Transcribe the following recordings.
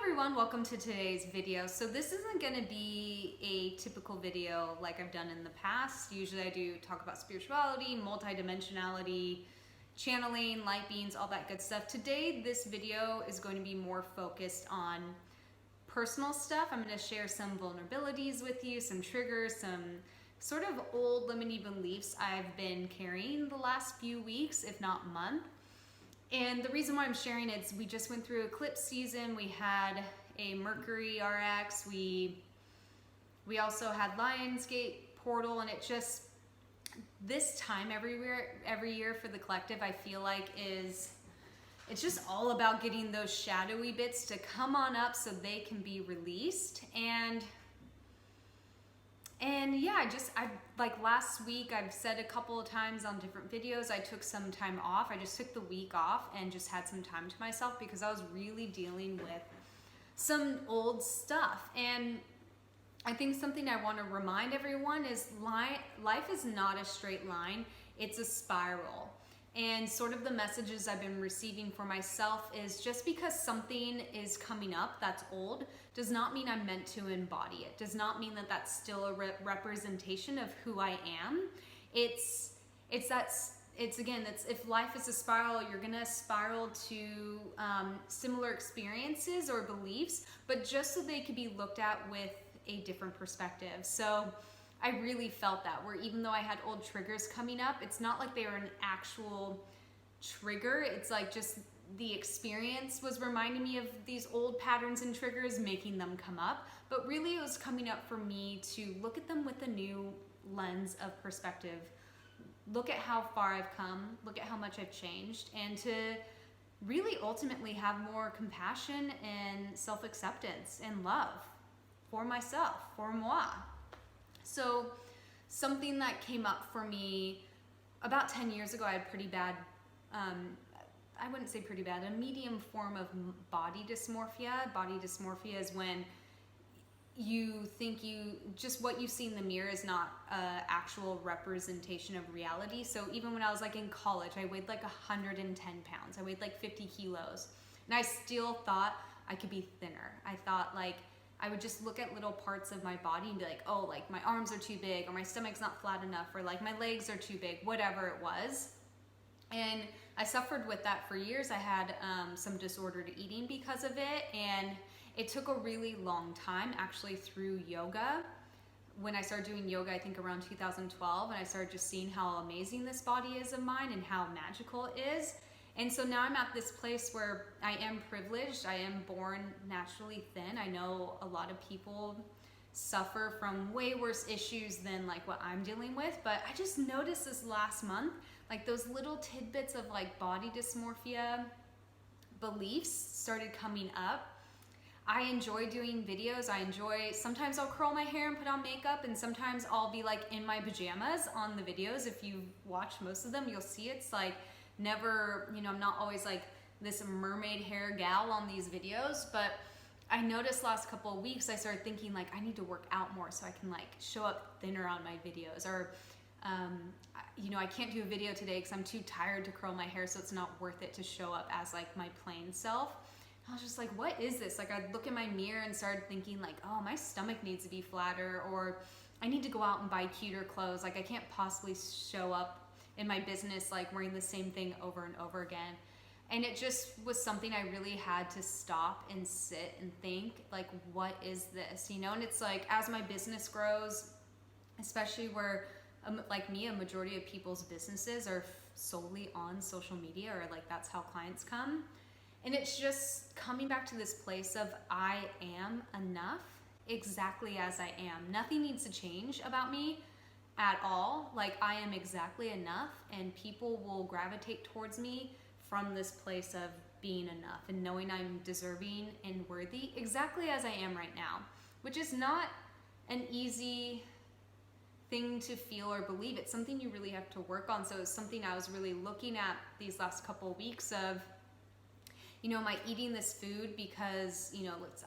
everyone, welcome to today's video. So this isn't going to be a typical video like I've done in the past. Usually I do talk about spirituality, multidimensionality, channeling, light beings, all that good stuff. Today this video is going to be more focused on personal stuff. I'm going to share some vulnerabilities with you, some triggers, some sort of old limiting beliefs I've been carrying the last few weeks, if not month. And the reason why I'm sharing it is we just went through eclipse season. We had a Mercury RX. We also had Lionsgate portal, and it just, this time every year for the collective, I feel like it's just all about getting those shadowy bits to come on up so they can be released. And yeah, I like last week, I've said a couple of times on different videos, I took some time off. I just took the week off and just had some time to myself because I was really dealing with some old stuff. And I think something I want to remind everyone is life is not a straight line, it's a spiral. And sort of the messages I've been receiving for myself is just because something is coming up that's old does not mean I'm meant to embody it. Does not mean that that's still a representation of who I am. It's if life is a spiral, you're gonna spiral to similar experiences or beliefs, but just so they could be looked at with a different perspective. So I really felt that, where even though I had old triggers coming up, it's not like they were an actual trigger. It's like just the experience was reminding me of these old patterns and triggers, making them come up. But really it was coming up for me to look at them with a new lens of perspective. Look at how far I've come, look at how much I've changed, and to really ultimately have more compassion and self-acceptance and love for myself, for moi. So something that came up for me about 10 years ago, I had pretty bad, I wouldn't say pretty bad, a medium form of body dysmorphia. Body dysmorphia is when you think just what you see in the mirror is not an actual representation of reality. So even when I was like in college, I weighed like 110 pounds. I weighed like 50 kilos. And I still thought I could be thinner. I thought like, I would just look at little parts of my body and be like, oh, like my arms are too big, or my stomach's not flat enough, or like my legs are too big, whatever it was. And I suffered with that for years. I had some disordered eating because of it. And it took a really long time, actually through yoga. When I started doing yoga, I think around 2012, and I started just seeing how amazing this body is of mine and how magical it is. And so now I'm at this place where I am privileged. I am born naturally thin. I know a lot of people suffer from way worse issues than like what I'm dealing with, but I just noticed this last month, like those little tidbits of like body dysmorphia beliefs started coming up. I enjoy doing videos. Sometimes I'll curl my hair and put on makeup, and sometimes I'll be like in my pajamas on the videos. If you watch most of them, you'll see it's like, never, I'm not always like this mermaid hair gal on these videos, but I noticed last couple of weeks I started thinking like I need to work out more so I can like show up thinner on my videos, or I can't do a video today because I'm too tired to curl my hair, so it's not worth it to show up as like my plain self. I was just like, what is this? Like I'd look in my mirror and started thinking like, oh, my stomach needs to be flatter, or I need to go out and buy cuter clothes. Like I can't possibly show up in my business like wearing the same thing over and over again. And it just was something I really had to stop and sit and think like, what is this? And it's like, as my business grows, especially where like me, a majority of people's businesses are solely on social media, or like that's how clients come. And it's just coming back to this place of I am enough exactly as I am. Nothing needs to change about me at all. Like I am exactly enough, and people will gravitate towards me from this place of being enough and knowing I'm deserving and worthy exactly as I am right now, which is not an easy thing to feel or believe. It's something you really have to work on. So it's something I was really looking at these last couple of weeks of, am I eating this food because,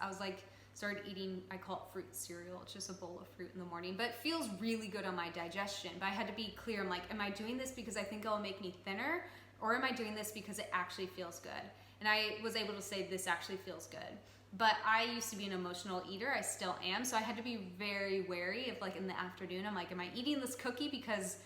I was like, started eating, I call it fruit cereal. It's just a bowl of fruit in the morning, but it feels really good on my digestion. But I had to be clear. I'm like, am I doing this because I think it'll make me thinner, or am I doing this because it actually feels good? And I was able to say, this actually feels good. But I used to be an emotional eater. I still am. So I had to be very wary of, like, in the afternoon, I'm like, am I eating this cookie because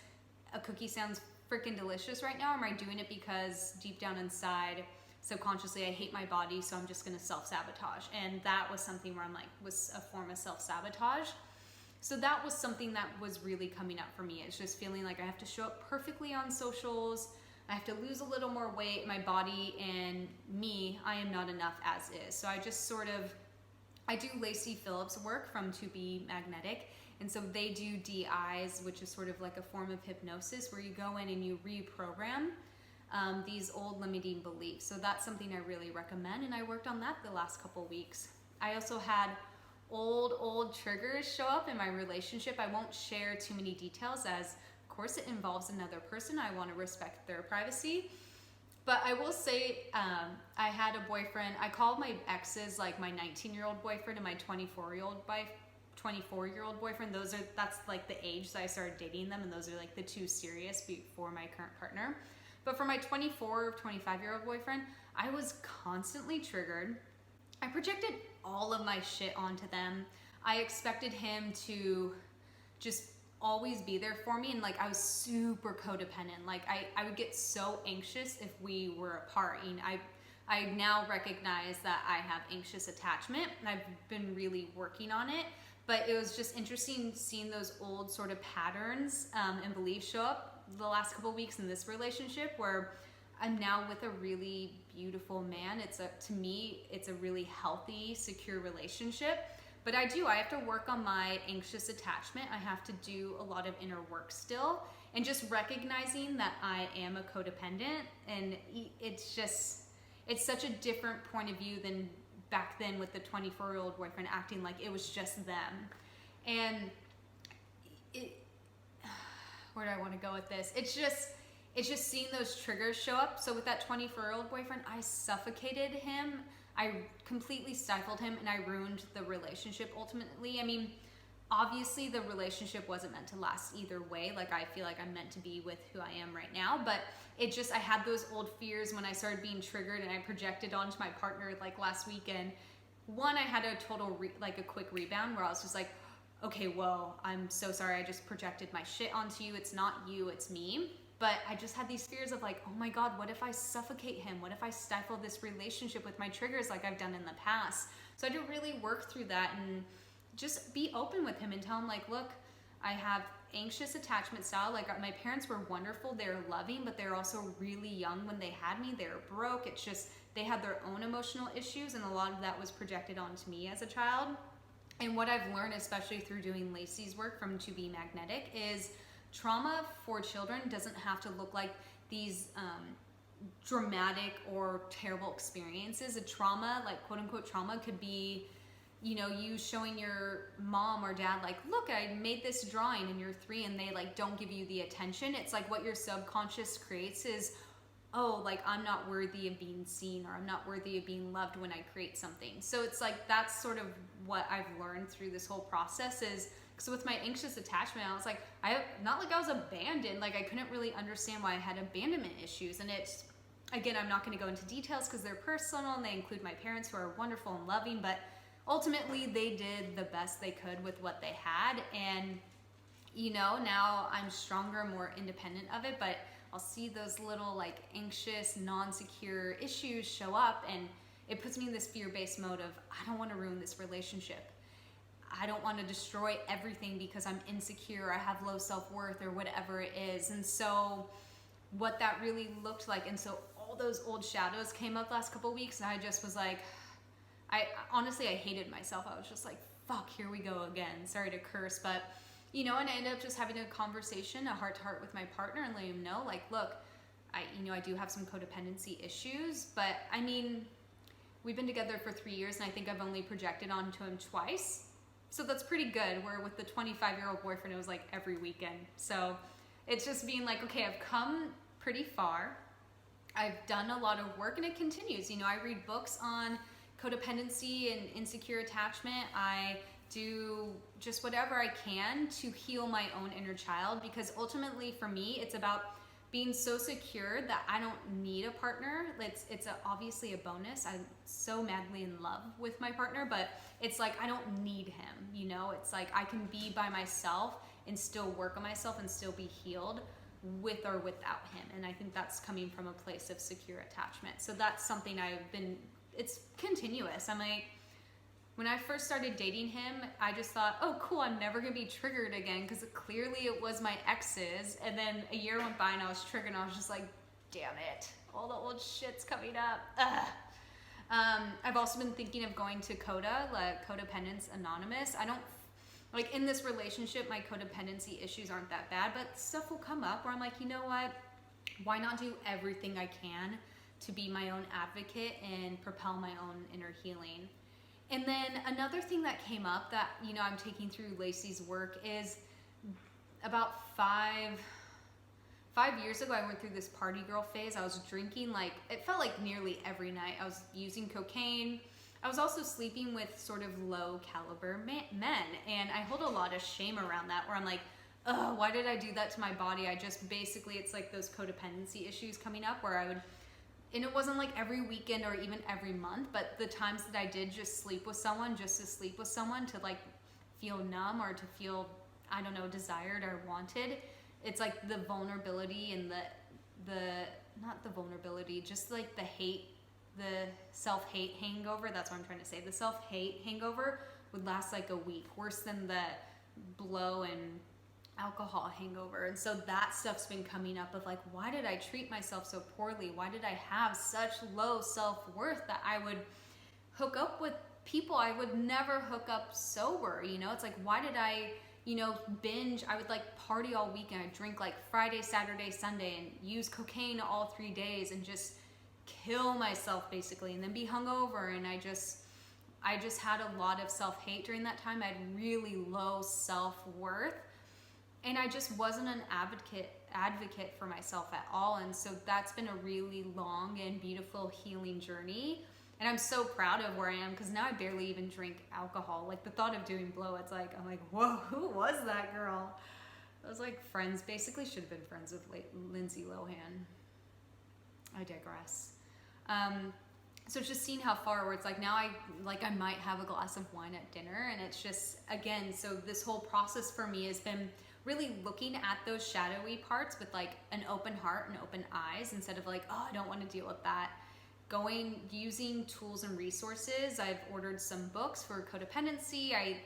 a cookie sounds freaking delicious right now? Or am I doing it because deep down inside, subconsciously, I hate my body, so I'm just going to self-sabotage? And that was something where I'm like, was a form of self-sabotage. So that was something that was really coming up for me. It's just feeling like I have to show up perfectly on socials. I have to lose a little more weight. My body and me, I am not enough as is. So I just sort of, I do Lacey Phillips work from To Be Magnetic. And so they do DIs, which is sort of like a form of hypnosis where you go in and you reprogram these old limiting beliefs. So that's something I really recommend. And I worked on that the last couple weeks. I also had old triggers show up in my relationship. I won't share too many details, as of course it involves another person. I want to respect their privacy. But I will say, I had a boyfriend. I called my exes like my 19-year-old boyfriend and my 24-year-old boyfriend. That's like the age that I started dating them, and those are like the two serious before my current partner. But for my 24 or 25-year-old boyfriend, I was constantly triggered. I projected all of my shit onto them. I expected him to just always be there for me, and like I was super codependent. Like I would get so anxious if we were apart. And I now recognize that I have anxious attachment, and I've been really working on it. But it was just interesting seeing those old sort of patterns and beliefs show up the last couple of weeks in this relationship, where I'm now with a really beautiful man. To me, it's a really healthy, secure relationship. But I have to work on my anxious attachment. I have to do a lot of inner work still, and just recognizing that I am a codependent. And it's such a different point of view than back then with the 24-year-old boyfriend acting like it was just them. And where do I want to go with this? It's just seeing those triggers show up. So with that 24-year-old boyfriend, I suffocated him. I completely stifled him, and I ruined the relationship ultimately. I mean, obviously the relationship wasn't meant to last either way. Like, I feel like I'm meant to be with who I am right now, but I had those old fears when I started being triggered, and I projected onto my partner like last weekend. One, I had a total a quick rebound where I was just like, okay, well, I'm so sorry. I just projected my shit onto you. It's not you, it's me. But I just had these fears of like, oh my God, what if I suffocate him? What if I stifle this relationship with my triggers like I've done in the past? So I had to really work through that and just be open with him and tell him like, look, I have anxious attachment style. Like, my parents were wonderful. They're loving, but they're also really young when they had me. They're broke. It's just, they had their own emotional issues, and a lot of that was projected onto me as a child. And what I've learned, especially through doing Lacey's work from To Be Magnetic, is trauma for children doesn't have to look like these dramatic or terrible experiences. A trauma, like quote unquote trauma, could be, you showing your mom or dad like, look, I made this drawing, and you're 3, and they like don't give you the attention. It's like what your subconscious creates is, oh, like I'm not worthy of being seen, or I'm not worthy of being loved when I create something. So it's like, that's sort of what I've learned through this whole process is, so with my anxious attachment, I was like, not like I was abandoned. Like, I couldn't really understand why I had abandonment issues. And it's, again, I'm not going to go into details because they're personal, and they include my parents, who are wonderful and loving, but ultimately they did the best they could with what they had. And, now I'm stronger, more independent of it, but I'll see those little like anxious, non-secure issues show up, and it puts me in this fear-based mode of, I don't want to ruin this relationship. I don't want to destroy everything because I'm insecure, I have low self-worth, or whatever it is. And so what that really looked like, and so all those old shadows came up last couple of weeks, and I just was like, I hated myself. I was just like, fuck, here we go again. Sorry to curse, but and I ended up just having a conversation, a heart-to-heart with my partner, and letting him know, like, look, I do have some codependency issues, but I mean, we've been together for 3 years, and I think I've only projected onto him twice. So that's pretty good, where with the 25-year-old boyfriend, it was like every weekend. So it's just being like, okay, I've come pretty far. I've done a lot of work, and it continues. I read books on codependency and insecure attachment. I do just whatever I can to heal my own inner child, because ultimately for me, it's about being so secure that I don't need a partner. It's obviously a bonus. I'm so madly in love with my partner, but it's like I don't need him, you know? It's like I can be by myself and still work on myself and still be healed with or without him. And I think that's coming from a place of secure attachment. So that's something it's continuous. I'm like, when I first started dating him, I just thought, oh, cool, I'm never gonna be triggered again, because clearly it was my exes. And then a year went by and I was triggered, and I was just like, damn it, all the old shit's coming up. Ugh. I've also been thinking of going to CODA, like Codependence Anonymous. I don't, like in this relationship, my codependency issues aren't that bad, but stuff will come up where I'm like, you know what? Why not do everything I can to be my own advocate and propel my own inner healing? And then another thing that came up that, you know, I'm taking through Lacey's work is about five years ago, I went through this party girl phase. I was drinking, like, it felt like nearly every night. I was using cocaine. I was also sleeping with sort of low caliber men. And I hold a lot of shame around that, where I'm like, oh, why did I do that to my body? I just basically, it's like those codependency issues coming up where I would, and it wasn't like every weekend or even every month, but the times that I did just sleep with someone, just to sleep with someone to like feel numb or to feel, I don't know, desired or wanted. It's like the vulnerability and not the vulnerability, just like the hate, the self-hate hangover. That's what I'm trying to say. The self-hate hangover would last like a week, worse than the blow and alcohol hangover. And so that stuff's been coming up of like, why did I treat myself so poorly? Why did I have such low self-worth that I would hook up with people I would never hook up sober? You know, it's like, why did I, you know, binge? I would like party all weekend. I'd drink like Friday, Saturday, Sunday, and use cocaine all 3 days and just kill myself basically, and then be hungover. And I just had a lot of self-hate during that time. I had really low self-worth. And I just wasn't an advocate for myself at all. And so that's been a really long and beautiful healing journey. And I'm so proud of where I am, because now I barely even drink alcohol. Like the thought of doing blow, it's like, I'm like, whoa, who was that girl? I was like friends, basically should have been friends with Lindsay Lohan. I digress. So it's just seeing how far, where it's like now I might have a glass of wine at dinner, and it's just, again, so this whole process for me has been really looking at those shadowy parts with like an open heart and open eyes, instead of like, oh, I don't want to deal with that. Using tools and resources. I've ordered some books for codependency. I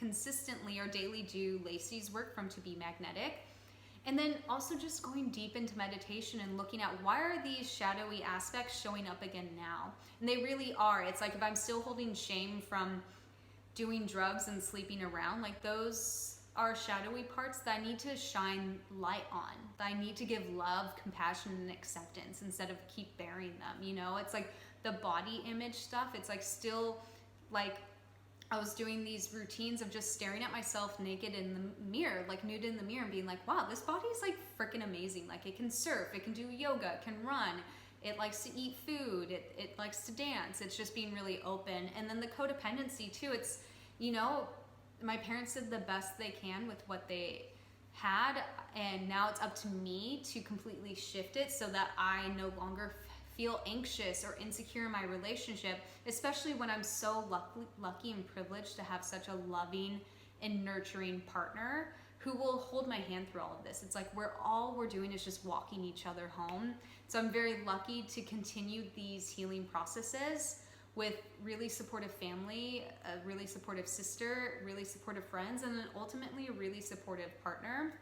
consistently or daily do Lacey's work from To Be Magnetic. And then also just going deep into meditation and looking at, why are these shadowy aspects showing up again now? And they really are. It's like if I'm still holding shame from doing drugs and sleeping around, like those are shadowy parts that I need to shine light on, that I need to give love, compassion, and acceptance instead of keep burying them. You know, it's like the body image stuff. It's like still like I was doing these routines of just staring at myself naked in the mirror, like nude in the mirror, and being like, wow, this body is like freaking amazing. Like it can surf, it can do yoga, it can run, it likes to eat food, it likes to dance. It's just being really open. And then the codependency too, it's, you know, my parents did the best they can with what they had, and now it's up to me to completely shift it so that I no longer feel anxious or insecure in my relationship, especially when I'm so lucky and privileged to have such a loving and nurturing partner who will hold my hand through all of this. It's like all we're doing is just walking each other home. So I'm very lucky to continue these healing processes with really supportive family, a really supportive sister, really supportive friends, and then ultimately a really supportive partner.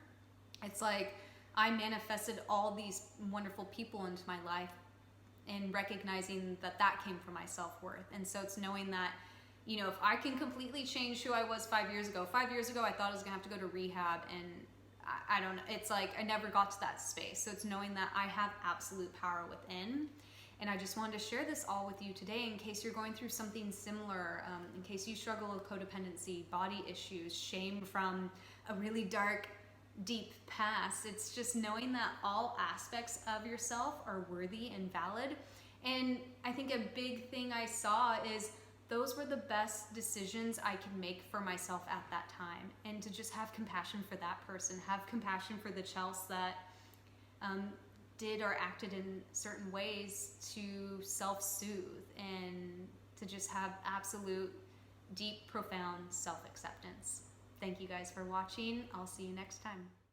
It's like I manifested all these wonderful people into my life, and recognizing that came from my self-worth. And so it's knowing that, you know, if I can completely change who I was 5 years ago. 5 years ago, I thought I was gonna have to go to rehab, and I don't know, it's like I never got to that space. So it's knowing that I have absolute power within. And I just wanted to share this all with you today in case you're going through something similar, in case you struggle with codependency, body issues, shame from a really dark, deep past. It's just knowing that all aspects of yourself are worthy and valid. And I think a big thing I saw is those were the best decisions I could make for myself at that time. And to just have compassion for that person, have compassion for the Chelsea that did or acted in certain ways to self-soothe and to just have absolute, deep, profound self-acceptance. Thank you guys for watching. I'll see you next time.